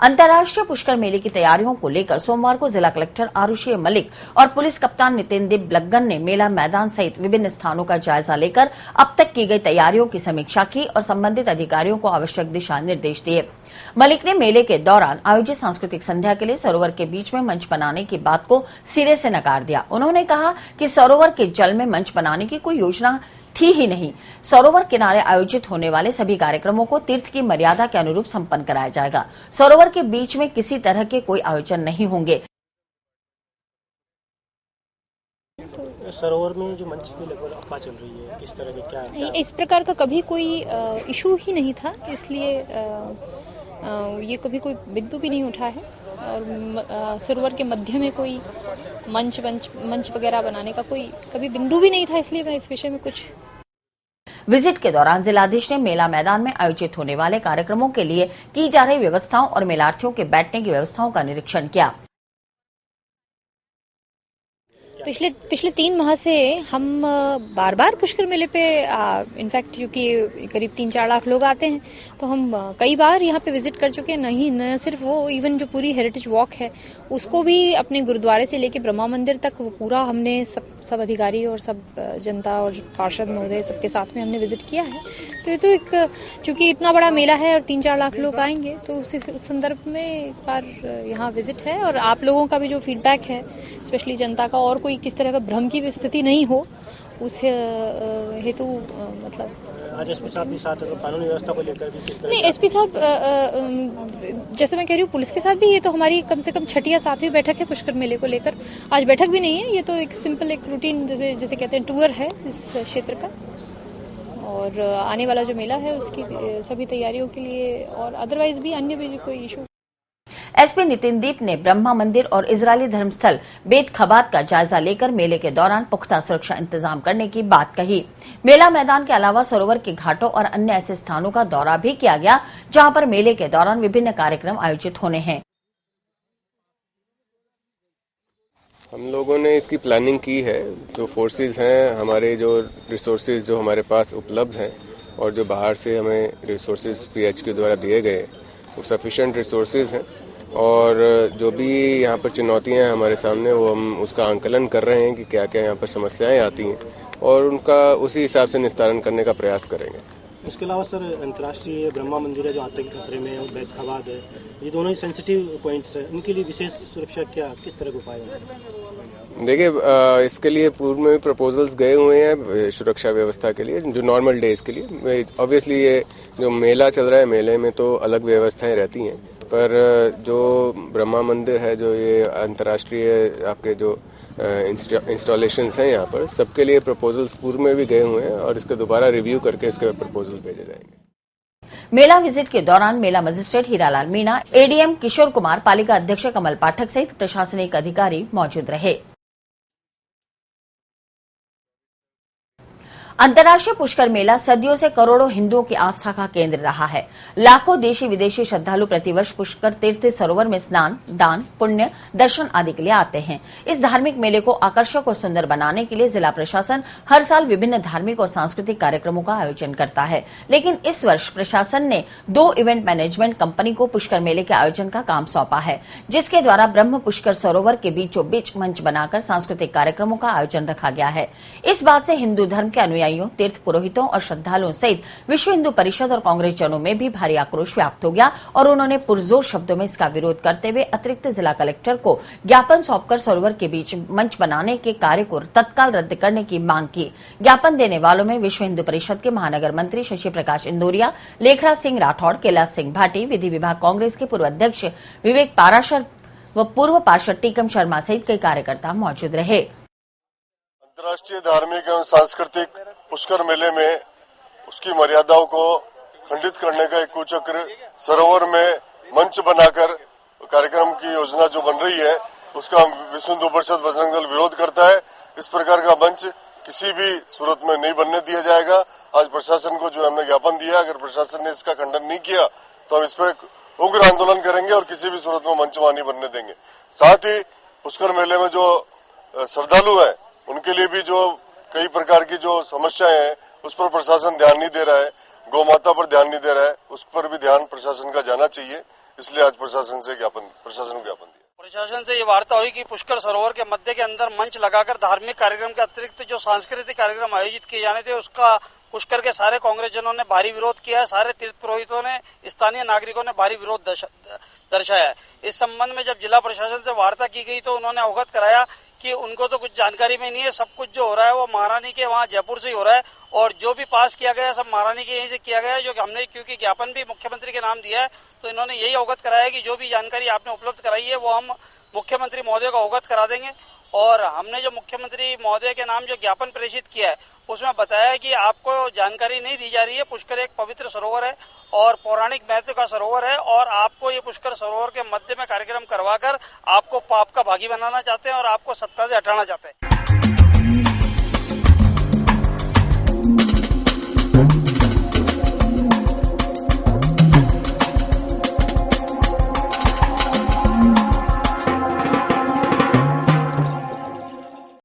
अंतर्राष्ट्रीय पुष्कर मेले की तैयारियों को लेकर सोमवार को जिला कलेक्टर आरुषि मलिक और पुलिस कप्तान नितिन दीप ब्लग्गन ने मेला मैदान सहित विभिन्न स्थानों का जायजा लेकर अब तक की गई तैयारियों की समीक्षा की और संबंधित अधिकारियों को आवश्यक दिशा निर्देश दिए। मलिक ने मेले के दौरान आयोजित सांस्कृतिक संध्या के लिए सरोवर के बीच में मंच बनाने की बात को सिरे से नकार दिया। उन्होंने कहा कि सरोवर के जल में मंच बनाने की कोई योजना थी ही नहीं। सरोवर किनारे आयोजित होने वाले सभी कार्यक्रमों को तीर्थ की मर्यादा के अनुरूप संपन्न कराया जाएगा। सरोवर के बीच में किसी तरह के कोई आयोजन नहीं होंगे। सरोवर में जो मंच की लगभग अफवाह चल रही है, किस तरह की क्या इस प्रकार का कभी कोई इशू ही नहीं था, इसलिए ये कभी कोई बिंदु भी नहीं उठा है और सरोवर के मध्य में कोई मंच वगैरह बनाने का कोई कभी बिंदु भी नहीं था, इसलिए मैं इस विषय में कुछ। विजिट के दौरान जिलाधीश ने मेला मैदान में आयोजित होने वाले कार्यक्रमों के लिए की जा रही व्यवस्थाओं और मेलार्थियों के बैठने की व्यवस्थाओं का निरीक्षण किया। पिछले 3 माह से हम बार बार पुष्कर मेले पे इनफैक्ट क्योंकि करीब 3-4 लाख लोग आते हैं तो हम कई बार यहाँ पे विजिट कर चुके हैं। नहीं न सिर्फ वो, इवन जो पूरी हेरिटेज वॉक है उसको भी अपने गुरुद्वारे से लेके ब्रह्मा मंदिर तक वो पूरा हमने सब अधिकारी और सब जनता और पार्षद महोदय सबके साथ में हमने विजिट किया है। तो ये तो एक चूंकि इतना बड़ा मेला है और 3-4 लाख लोग आएंगे तो उसी संदर्भ में एक बार यहाँ विजिट है और आप लोगों का भी जो फीडबैक है स्पेशली जनता का, और कोई किस तरह का भ्रम की स्थिति नहीं हो उस हेतु मतलब आज एसपी साहब के साथ कानून व्यवस्था को लेकर भी किस तरह? नहीं, एसपी साहब जैसे मैं कह रही हूँ पुलिस के साथ भी ये तो हमारी कम से कम 6ठी या 7वीं बैठक है पुष्कर मेले को लेकर। आज बैठक भी नहीं है, ये तो एक सिंपल एक रूटीन जैसे कहते हैं टूर है इस क्षेत्र का और आने वाला जो मेला है उसकी सभी तैयारियों के लिए और अदरवाइज भी अन्य भी कोई इशू। एसपी नितिन दीप ने ब्रह्मा मंदिर और इजरायली धर्मस्थल बेत खबात का जायजा लेकर मेले के दौरान पुख्ता सुरक्षा इंतजाम करने की बात कही। मेला मैदान के अलावा सरोवर के घाटों और अन्य ऐसे स्थानों का दौरा भी किया गया जहां पर मेले के दौरान विभिन्न कार्यक्रम आयोजित होने हैं। हम लोगों ने इसकी प्लानिंग की है। जो फोर्सेस हैं, हमारे जो रिसोर्सेज जो हमारे पास उपलब्ध हैं और जो बाहर से हमें रिसोर्सेज पीएचक्यू द्वारा दिए गए वो सफिशिएंट रिसोर्सेज हैं और जो भी यहाँ पर चुनौतियाँ हैं हमारे सामने वो हम उसका आंकलन कर रहे हैं कि क्या क्या यहाँ पर समस्याएं आती हैं और उनका उसी हिसाब से निस्तारण करने का प्रयास करेंगे। इसके अलावा सर अंतर्राष्ट्रीय ब्रह्मा मंदिर है जो आतंकी खतरे में और बैत खबात है, ये दोनों ही सेंसिटिव पॉइंट्स हैं, उनके लिए विशेष सुरक्षा किस तरह के उपाय हैं? देखिए, इसके लिए पूर्व में भी प्रपोजल्स गए हुए हैं सुरक्षा व्यवस्था के लिए जो नॉर्मल डेज के लिए। ऑब्वियसली ये जो मेला चल रहा है मेले में तो अलग व्यवस्थाएं रहती हैं, पर जो ब्रह्मा मंदिर है जो ये अंतर्राष्ट्रीय आपके जो इंस्टॉलेशंस हैं यहाँ पर सबके लिए प्रपोजल्स पूर्व में भी गए हुए हैं और इसका दोबारा रिव्यू करके इसके प्रपोजल भेजे जाएंगे। मेला विजिट के दौरान मेला मजिस्ट्रेट हीरालाल मीणा, एडीएम किशोर कुमार, पालिका अध्यक्ष कमल पाठक सहित प्रशासनिक अधिकारी मौजूद रहे। अंतर्राष्ट्रीय पुष्कर मेला सदियों से करोड़ों हिंदुओं की आस्था का केंद्र रहा है। लाखों देशी विदेशी श्रद्धालु प्रतिवर्ष पुष्कर तीर्थ सरोवर में स्नान, दान, पुण्य, दर्शन आदि के लिए आते हैं। इस धार्मिक मेले को आकर्षक और सुंदर बनाने के लिए जिला प्रशासन हर साल विभिन्न धार्मिक और सांस्कृतिक कार्यक्रमों का आयोजन करता है, लेकिन इस वर्ष प्रशासन ने 2 इवेंट मैनेजमेंट कंपनी को पुष्कर मेले के आयोजन का काम सौंपा है, जिसके द्वारा ब्रह्म पुष्कर सरोवर के बीचों बीच मंच बनाकर सांस्कृतिक कार्यक्रमों का आयोजन रखा गया है। इस बात से हिंदू धर्म के अनुयायी, तीर्थ पुरोहितों और श्रद्धालुओं सहित विश्व हिंदू परिषद और कांग्रेस जनों में भी भारी आक्रोश व्याप्त हो गया और उन्होंने पुरजोर शब्दों में इसका विरोध करते हुए अतिरिक्त जिला कलेक्टर को ज्ञापन सौंपकर सरोवर के बीच मंच बनाने के कार्य को तत्काल रद्द करने की मांग की। ज्ञापन देने वालों में विश्व हिंदू परिषद के महानगर मंत्री शशि प्रकाश इंदौरिया, लेखराज सिंह राठौड़, कैलाश सिंह भाटी, विधि विभाग कांग्रेस के पूर्व अध्यक्ष विवेक पाराशर व पूर्व पार्षद टीकम शर्मा सहित कई कार्यकर्ता मौजूद रहे। अंतर्राष्ट्रीय धार्मिक एवं सांस्कृतिक पुष्कर मेले में उसकी मर्यादाओं को खंडित करने का एक कुचक्र सरोवर में मंच बनाकर कार्यक्रम की योजना जो बन रही है उसका विश्व हिंदू परिषद बजरंग दल विरोध करता है। इस प्रकार का मंच किसी भी सूरत में नहीं बनने दिया जाएगा। आज प्रशासन को जो हमने ज्ञापन दिया, अगर प्रशासन ने इसका खंडन नहीं किया तो हम इस पर उग्र आंदोलन करेंगे और किसी भी सूरत में मंच वहां नहीं बनने देंगे। साथ ही पुष्कर मेले में जो श्रद्धालु है उनके लिए भी जो कई प्रकार की जो समस्याएं हैं उस पर प्रशासन ध्यान नहीं दे रहा है, गौ माता पर ध्यान नहीं दे रहा है, उस पर भी ध्यान प्रशासन का जाना चाहिए। इसलिए आज प्रशासन को ज्ञापन दिया। प्रशासन से ये वार्ता हुई कि पुष्कर सरोवर के मध्य के अंदर मंच लगाकर धार्मिक कार्यक्रम के अतिरिक्त जो सांस्कृतिक कार्यक्रम आयोजित किए जाने थे उसका पुष्कर के सारे कांग्रेसजनों ने भारी विरोध किया है। सारे तीर्थ पुरोहितों ने, स्थानीय नागरिकों ने भारी विरोध दर्शाया है। इस संबंध में जब जिला प्रशासन से वार्ता की गई तो उन्होंने अवगत कराया कि उनको तो कुछ जानकारी में नहीं है, सब कुछ जो हो रहा है वो महारानी के वहाँ जयपुर से ही हो रहा है और जो भी पास किया गया है सब महारानी के यहीं से किया गया है। जो हमने क्योंकि ज्ञापन भी मुख्यमंत्री के नाम दिया है तो इन्होंने यही अवगत कराया कि जो भी जानकारी आपने उपलब्ध कराई है वो हम मुख्यमंत्री महोदय को अवगत करा देंगे। और हमने जो मुख्यमंत्री महोदय के नाम जो ज्ञापन प्रेषित किया है उसमें बताया कि आपको जानकारी नहीं दी जा रही है। पुष्कर एक पवित्र सरोवर है और पौराणिक महत्व का सरोवर है और आपको ये पुष्कर सरोवर के मध्य में कार्यक्रम करवाकर आपको पाप का भागी बनाना चाहते हैं और आपको सत्ता से हटाना चाहते हैं।